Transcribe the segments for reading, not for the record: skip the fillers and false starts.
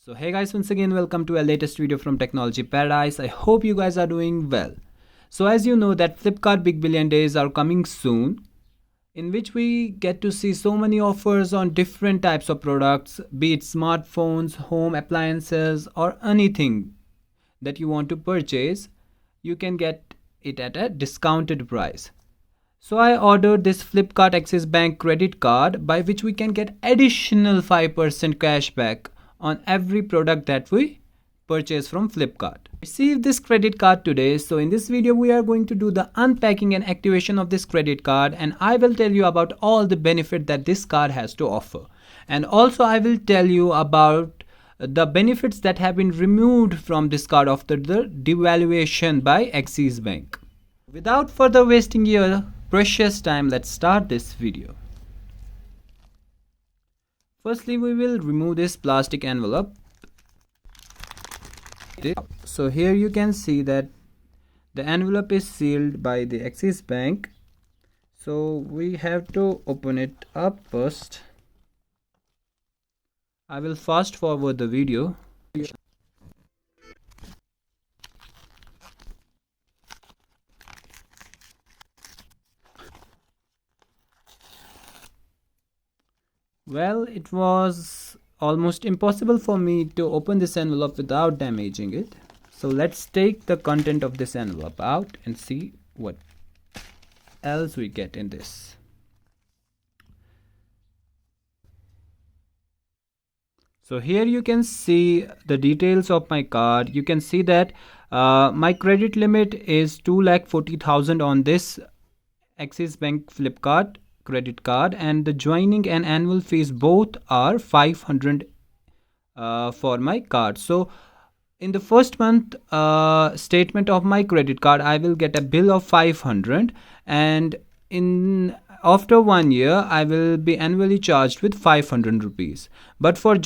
So hey guys, once again welcome to a latest video from Technology Paradise. I hope you guys are doing well. So as you know that Flipkart Big Billion Days are coming soon, in which we get to see so many offers on different types of products, be it smartphones, home appliances or anything that you want to purchase. You can get it at a discounted price. So I ordered this Flipkart Axis Bank credit card by which we can get additional 5% cashback on every product that we purchase from Flipkart. Receive this credit card today. So in this video we are going to do the unpacking and activation of this credit card, and I will tell you about all the benefit that this card has to offer. And also I will tell you about the benefits that have been removed from this card after the devaluation by Axis Bank. Without further wasting your precious time, let's start this video. Firstly, we will remove this plastic envelope. So here you can see that the envelope is sealed by the Axis Bank. So we have to open it up first. I will fast forward the video. Well, it was almost impossible for me to open this envelope without damaging it. So let's take the content of this envelope out and see what else we get in this. So here you can see the details of my card. You can see that my credit limit is 2,40,000 on this Axis Bank Flipkart credit card, and the joining and annual fees both are 500 for my card. So in the first month statement of my credit card, I will get a bill of 500, and in after 1 year I will be annually charged with 500 rupees. But for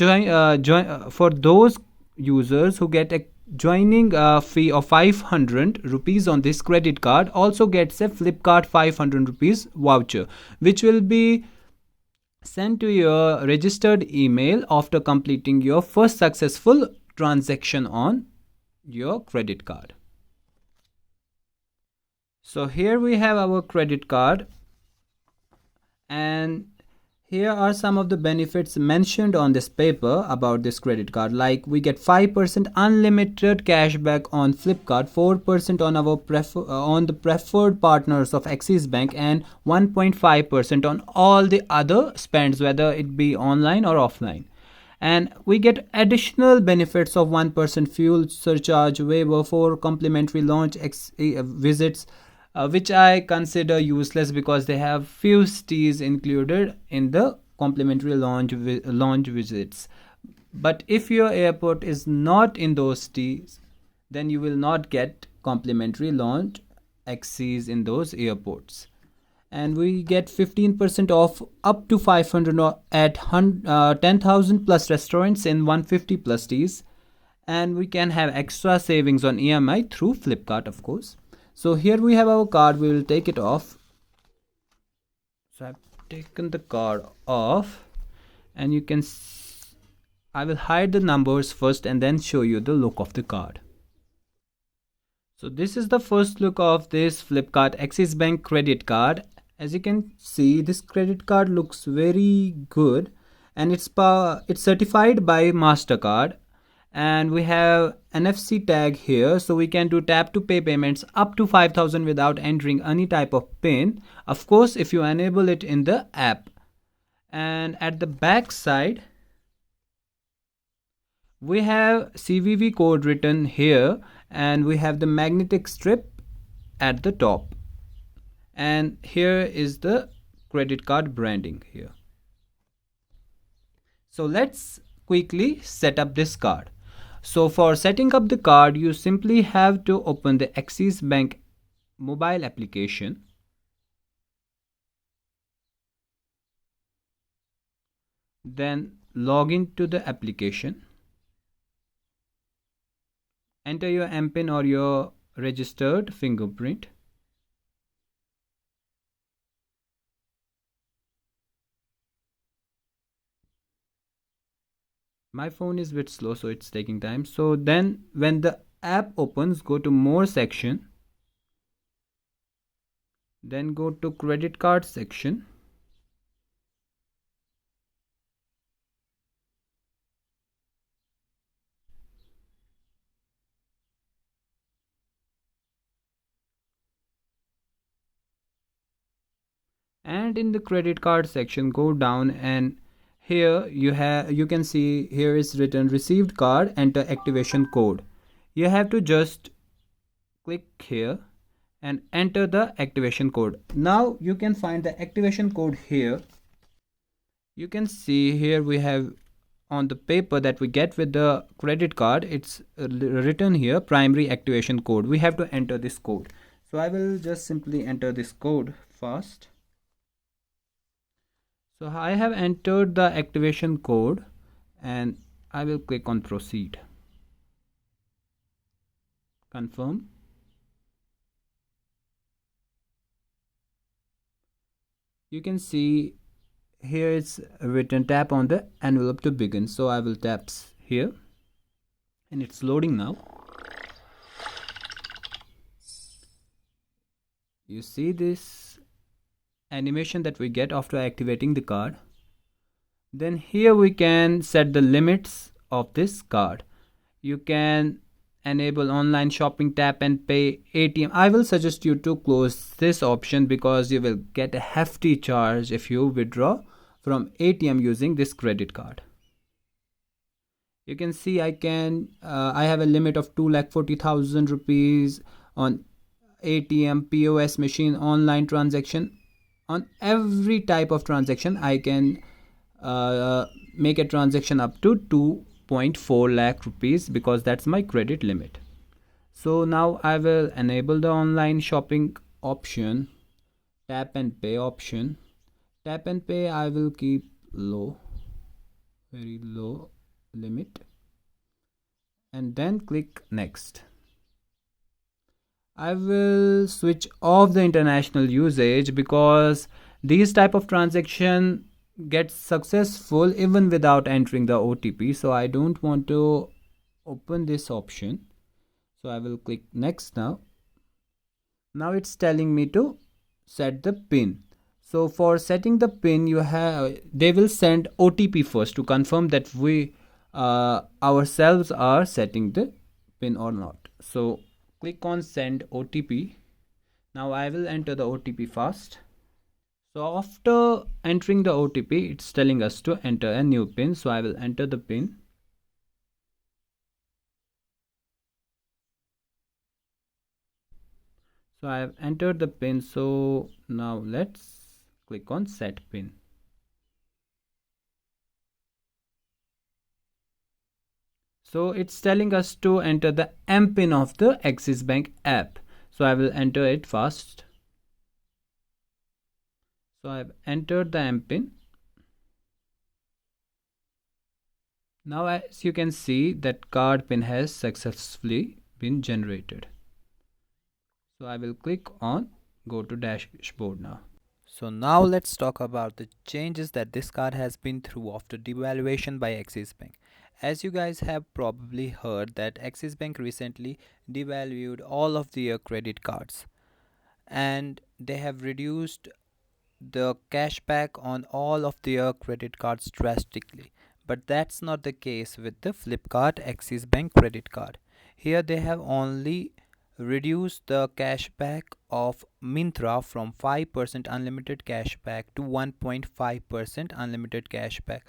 for those users who get a joining fee of 500 rupees on this credit card, also gets a Flipkart 500 rupees voucher, which will be sent to your registered email after completing your first successful transaction on your credit card. So here we have our credit card, and here are some of the benefits mentioned on this paper about this credit card. Like, we get 5% unlimited cashback on Flipkart, 4% on our on the preferred partners of Axis Bank, and 1.5% on all the other spends, whether it be online or offline. And we get additional benefits of 1% fuel surcharge waiver for complimentary launch visits, which I consider useless because they have few stays included in the complimentary launch visits. But if your airport is not in those stays, then you will not get complimentary launch access in those airports. And we get 15% off up to 500 at 10,000 plus restaurants in 150 plus stays. And we can have extra savings on EMI through Flipkart, of course. So here we have our card. We will take it off. So I've taken the card off, and you can I will hide the numbers first and then show you the look of the card. So this is the first look of this Flipkart Axis Bank credit card. As you can see, this credit card looks very good, and it's certified by MasterCard. And we have NFC tag here, so we can do tap to pay payments up to 5,000 without entering any type of pin, of course if you enable it in the app. And at the back side we have CVV code written here, and we have the magnetic strip at the top, and here is the credit card branding here. So let's quickly set up this card. So for setting up the card, you simply have to open the Axis Bank mobile application. Then log into the application. Enter your MPIN or your registered fingerprint. My phone is a bit slow, so it's taking time. So then when the app opens, go to more section, then go to credit card section. And in the credit card section, go down, and here you can see here is written received card, enter activation code. You have to just click here and enter the activation code. Now you can find the activation code here. You can see here we have on the paper that we get with the credit card, it's written here primary activation code. We have to enter this code. So I will just simply enter this code first. So I have entered the activation code and I will click on proceed. Confirm. You can see here it's written tap on the envelope to begin. So I will tap here and it's loading now. You see this animation that we get after activating the card. Then here we can set the limits of this card. You can enable online shopping, tap and pay, ATM. I will suggest you to close this option because you will get a hefty charge if you withdraw from ATM using this credit card. You can see I have a limit of 2,40,000 rupees on ATM, POS machine, online transaction. On every type of transaction I can make a transaction up to 2.4 lakh rupees because that's my credit limit. So now I will enable the online shopping option, tap and pay option. Tap and pay I will keep low, very low limit, and then click next. I will switch off the international usage because these type of transaction get successful even without entering the OTP. So I don't want to open this option. So I will click next now. Now it's telling me to set the pin. So for setting the pin, they will send OTP first to confirm that we ourselves are setting the pin or not. So click on send OTP. Now I will enter the OTP first. So after entering the OTP, it's telling us to enter a new pin. So I will enter the pin. So I have entered the pin. So now let's click on set pin. So it's telling us to enter the M pin of the Axis Bank app. So I will enter it first. So I have entered the M pin. Now as you can see that card pin has successfully been generated. So I will click on go to dashboard now. So now let's talk about the changes that this card has been through after devaluation by Axis Bank. As you guys have probably heard that Axis Bank recently devalued all of their credit cards and they have reduced the cashback on all of their credit cards drastically. But that's not the case with the FLIPKART Axis Bank credit card. Here they have only reduced the cashback of Mintra from 5% unlimited cashback to 1.5% unlimited cashback.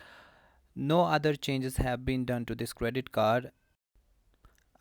No other changes have been done to this credit card.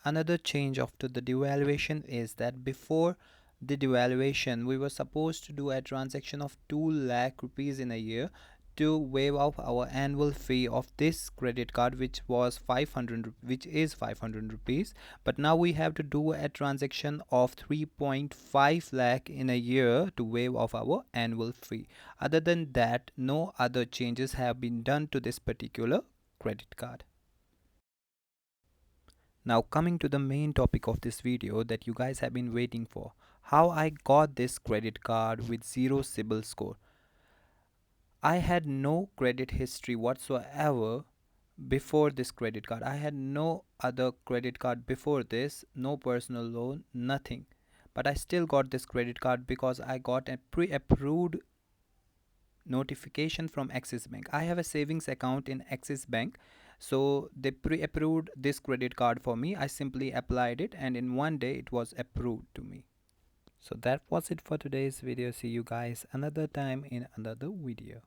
Another change after the devaluation is that before the devaluation we were supposed to do a transaction of 2 lakh rupees in a year to waive off our annual fee of this credit card, which is 500 rupees. But now we have to do a transaction of 3.5 lakh in a year to waive off our annual fee. Other than that, no other changes have been done to this particular credit card. Now coming to the main topic of this video that you guys have been waiting for, how I got this credit card with 0 CIBIL score. I had no credit history whatsoever before this credit card. I had no other credit card before this, no personal loan, nothing. But I still got this credit card because I got a pre-approved notification from Axis Bank. I have a savings account in Axis Bank, so they pre-approved this credit card for me. I simply applied it and in one day it was approved to me. So that was it for today's video. See you guys another time in another video.